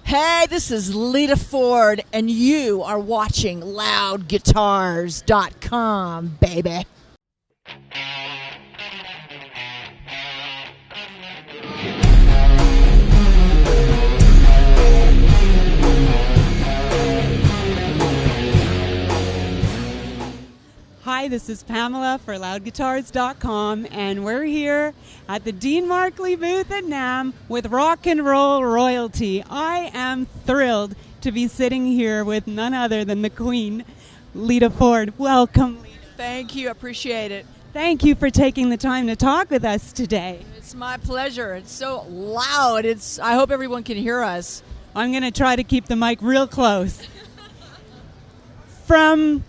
Hey, this is Lita Ford, and you are watching LoudGuitars.com, baby. Hi, this is Pamela for LoudGuitars.com, and we're here at the Dean Markley booth at NAMM with rock and roll royalty. I am thrilled to be sitting here with none other than the Queen, Lita Ford. Welcome, Lita. Thank you. Appreciate it. Thank you for taking the time to talk with us today. It's my pleasure. It's so loud. I hope everyone can hear us. I'm going to try to keep the mic real close.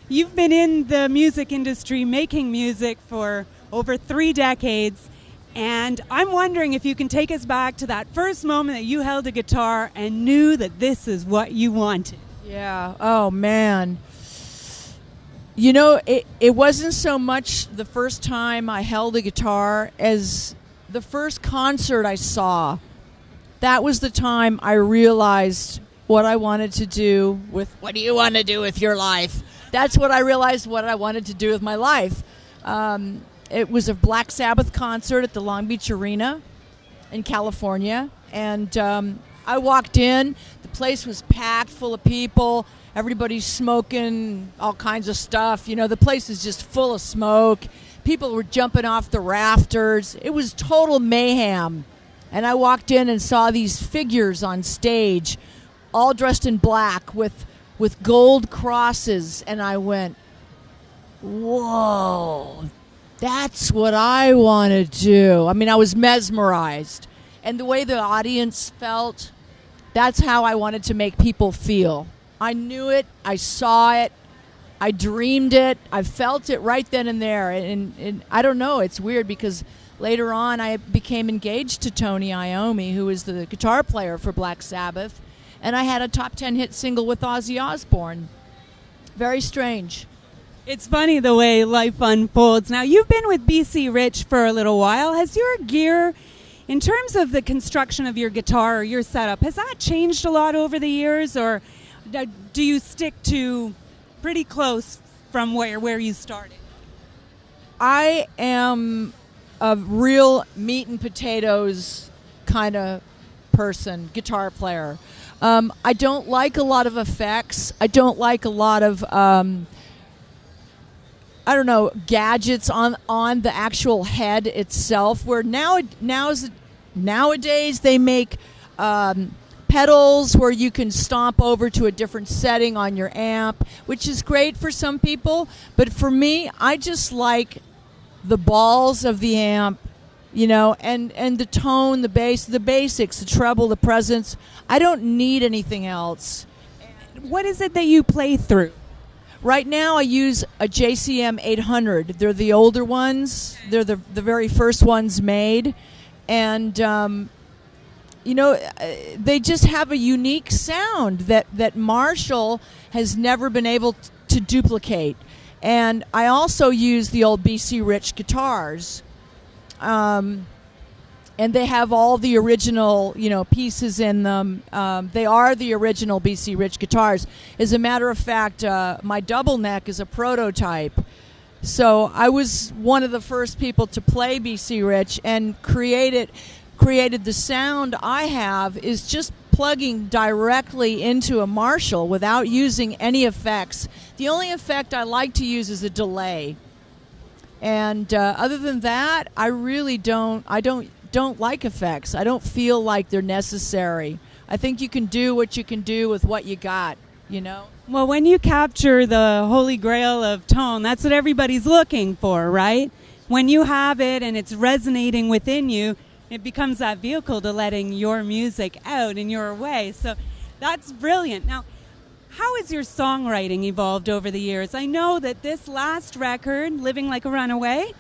You've been in the music industry making music for over 3 decades, and I'm wondering if you can take us back to that first moment that you held a guitar and knew that this is what you wanted. Yeah. Oh, man. You know, it wasn't so much the first time I held a guitar as the first concert I saw. That was the time I realized what I wanted to do with, what do you want to do with your life? That's what I realized what I wanted to do with my life. It was a Black Sabbath concert at the Long Beach Arena in California. And I walked in. The place was packed full of people. Everybody's smoking all kinds of stuff. You know, the place is just full of smoke. People were jumping off the rafters. It was total mayhem. And I walked in and saw these figures on stage, all dressed in black with gold crosses, and I went, whoa, that's what I want to do. I mean, I was mesmerized. And the way the audience felt, that's how I wanted to make people feel. I knew it, I saw it, I dreamed it, I felt it right then and there. And I don't know, it's weird because later on I became engaged to Tony Iommi, who is the guitar player for Black Sabbath. And I had a top 10 hit single with Ozzy Osbourne. Very strange. It's funny the way life unfolds. Now, you've been with BC Rich for a little while. Has your gear, in terms of the construction of your guitar or your setup, has that changed a lot over the years? Or do you stick to pretty close from where you started? I am a real meat and potatoes kind of person, guitar player. I don't like a lot of effects. I don't like a lot of, gadgets on the actual head itself. Where nowadays they make pedals where you can stomp over to a different setting on your amp, which is great for some people. But for me, I just like the balls of the amp. You know, and the tone, the bass, the basics, the treble, the presence. I don't need anything else. What is it that you play through? Right now I use a JCM 800. They're the older ones. They're the very first ones made. And, they just have a unique sound that Marshall has never been able to duplicate. And I also use the old BC Rich guitars. And they have all the original, pieces in them. They are the original BC Rich guitars. As a matter of fact, my double neck is a prototype. So I was one of the first people to play BC Rich and created the sound I have is just plugging directly into a Marshall without using any effects. The only effect I like to use is a delay. And other than that, I really don't like effects. I don't feel like they're necessary. I think you can do what you can do with what you got, you know? Well, when you capture the holy grail of tone, that's what everybody's looking for, right? When you have it and it's resonating within you, it becomes that vehicle to letting your music out in your way. So that's brilliant. Now, how has your songwriting evolved over the years? I know that this last record, Living Like a Runaway,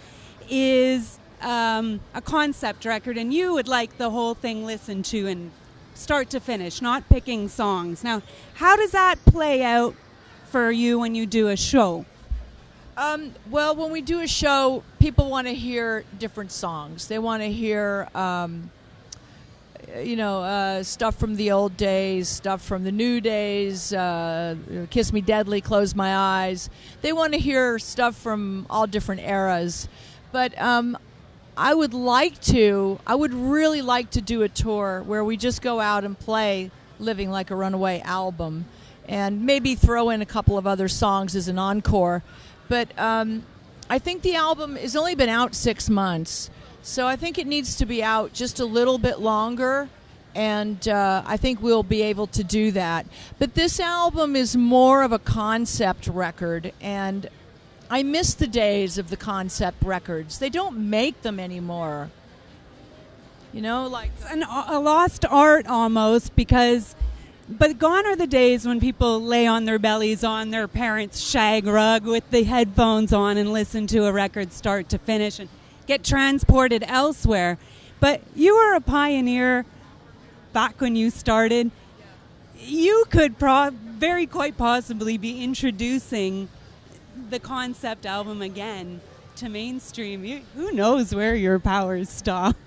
is a concept record, and you would like the whole thing listened to and start to finish, not picking songs. Now, how does that play out for you when you do a show? Well, when we do a show, people want to hear different songs. They want to hear stuff from the old days, stuff from the new days, Kiss Me Deadly, Close My Eyes. They want to hear stuff from all different eras. But I would really like to do a tour where we just go out and play Living Like a Runaway album and maybe throw in a couple of other songs as an encore. But I think the album has only been out 6 months, so I think it needs to be out just a little bit longer, and I think we'll be able to do that. But this album is more of a concept record, and I miss the days of the concept records. They don't make them anymore. Like a lost art almost, but gone are the days when people lay on their bellies on their parents' shag rug with the headphones on and listen to a record start to finish and get transported elsewhere. But you were a pioneer back when you started. You could quite possibly be introducing the concept album again to mainstream. Who knows where your powers stop?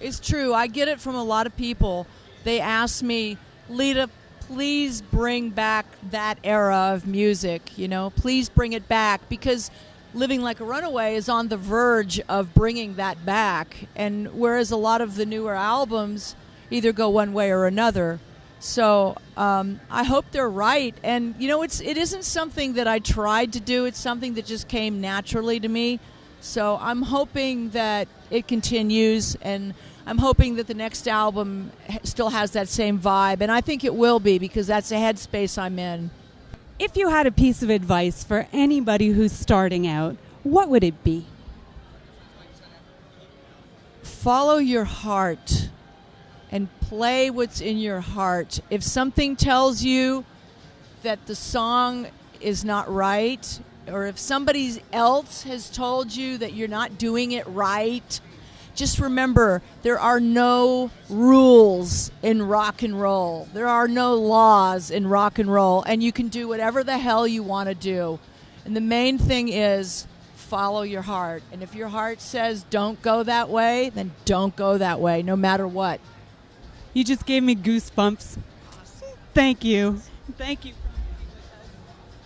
It's true. I get it from a lot of people. They ask me, Lita, please bring back that era of music, please bring it back, because Living Like a Runaway is on the verge of bringing that back, and whereas a lot of the newer albums either go one way or another. So I hope they're right, and it isn't something that I tried to do, it's something that just came naturally to me. So I'm hoping that it continues, and I'm hoping that the next album still has that same vibe, and I think it will be, because that's the headspace I'm in. If you had a piece of advice for anybody who's starting out, what would it be? Follow your heart and play what's in your heart. If something tells you that the song is not right, or if somebody else has told you that you're not doing it right, just remember, there are no rules in rock and roll. There are no laws in rock and roll, and you can do whatever the hell you want to do. And the main thing is follow your heart. And if your heart says don't go that way, then don't go that way, no matter what. You just gave me goosebumps. Thank you. Thank you.